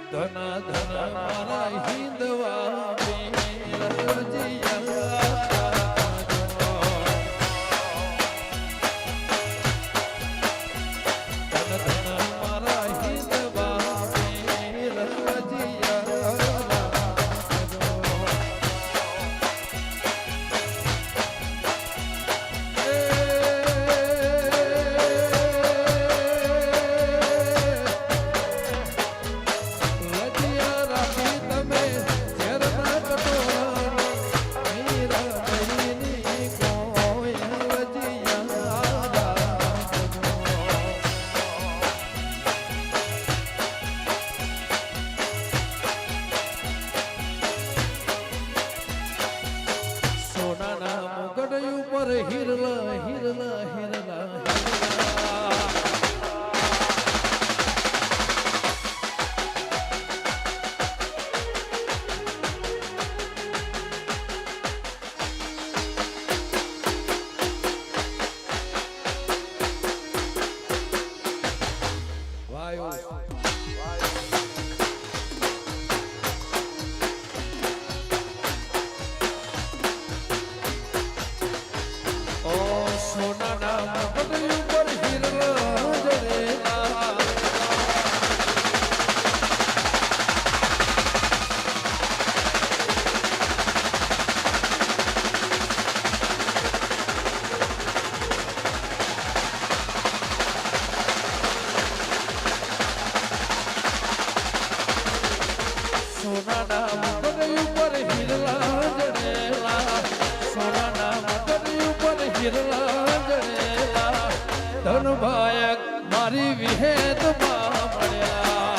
ધન ધન મારા હિંદવા રજીયા હિરલા હિરલા હિરલા ધનભાયક મારી વિહેદ માં મળ્યા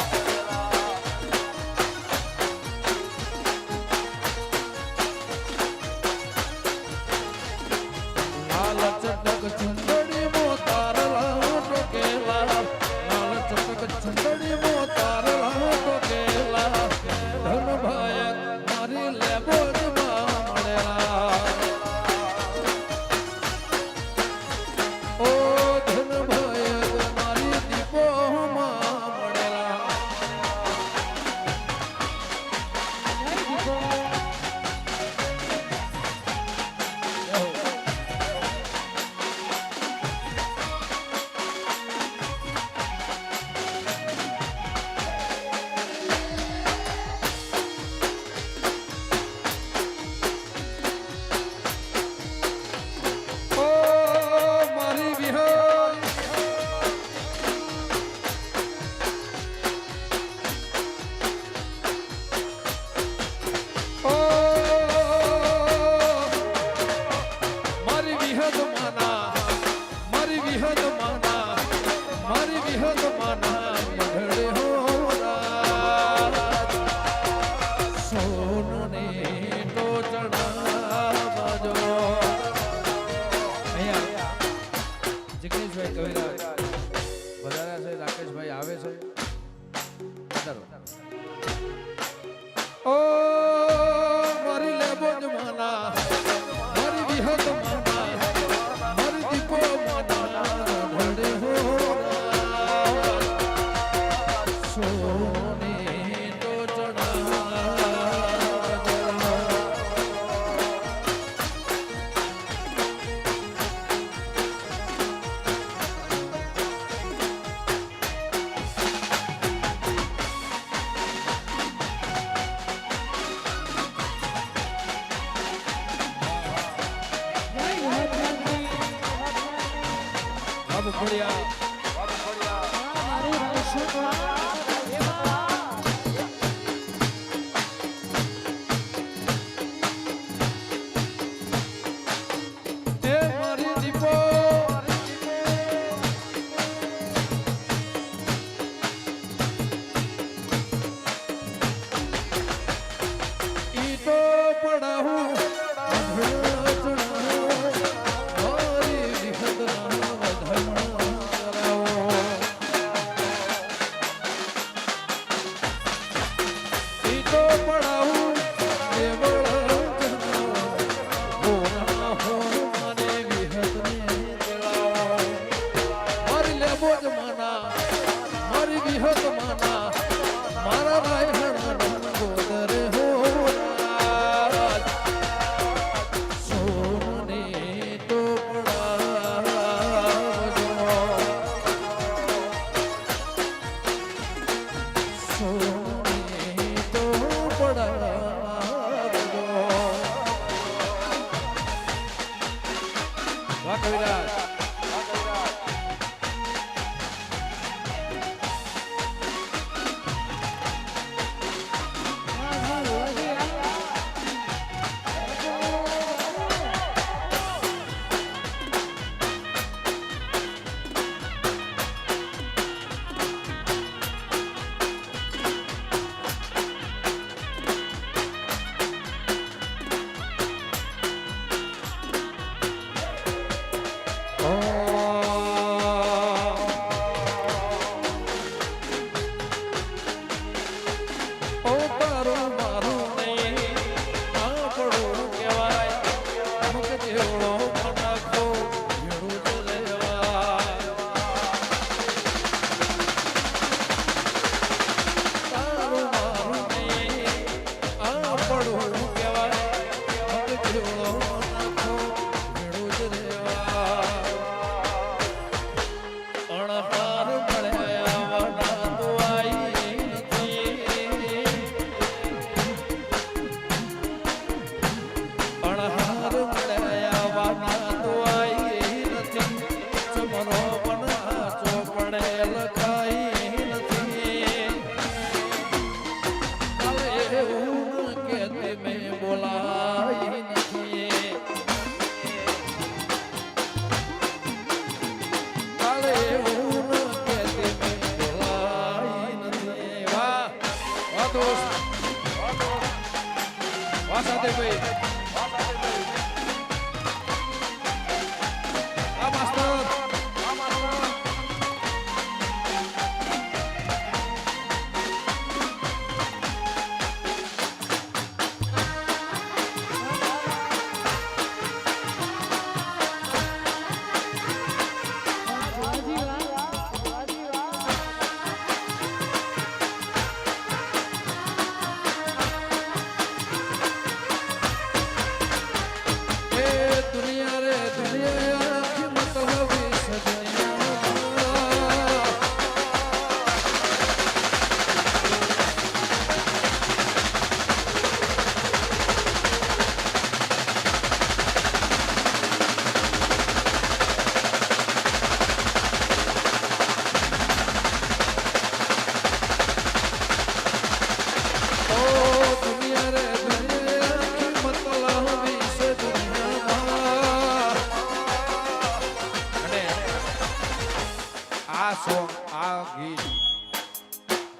લાલ ચટક ચુંદડી મોતારલા ટોકેલા લાલ ચટક ચુંદડી મોતારલા ટોકેલા ધનભાયક મારી લેબો જ માં મળ્યા ઓ રાકેશભાઈ આવે છે ઓ મારી લેબો જ માના મારી વિહત માના મારી દીપો માના ઢળે હો સોને તો બાબુ ખોડિયા મારી વિહત માના મારા સોની તો પડાવજો. વાહ કવિરાજ.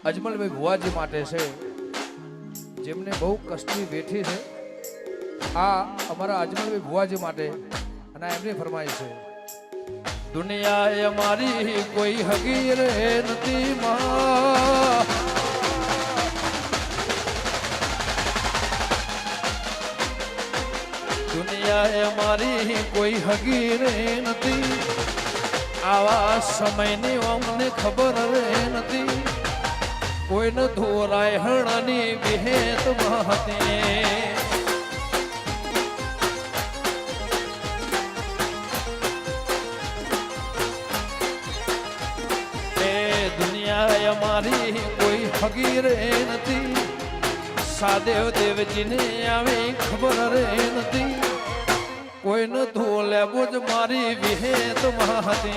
અજમલભાઈ ભુવાજી માટે છે, જેમને બહુ કષ્ટની વેઠી છે. આ અમારા અજમલભાઈ ભુવાજી માટે અને એમની ફરમાઈશ છે. દુનિયા એ મારી કોઈ હગી રે નથી માં, દુનિયા એ મારી કોઈ હગી રે નથી. આવા સમયની અમને ખબર રે નથી. કોઈને ધોરાય હણાની વિહેત મહતે. એ દુનિયા અમારી કોઈ હગી રે નથી. સાદેવ દેવજીને આવી ખબર રે નથી. કોઈને ધોલે બોજ મારી વિહેત મહતે.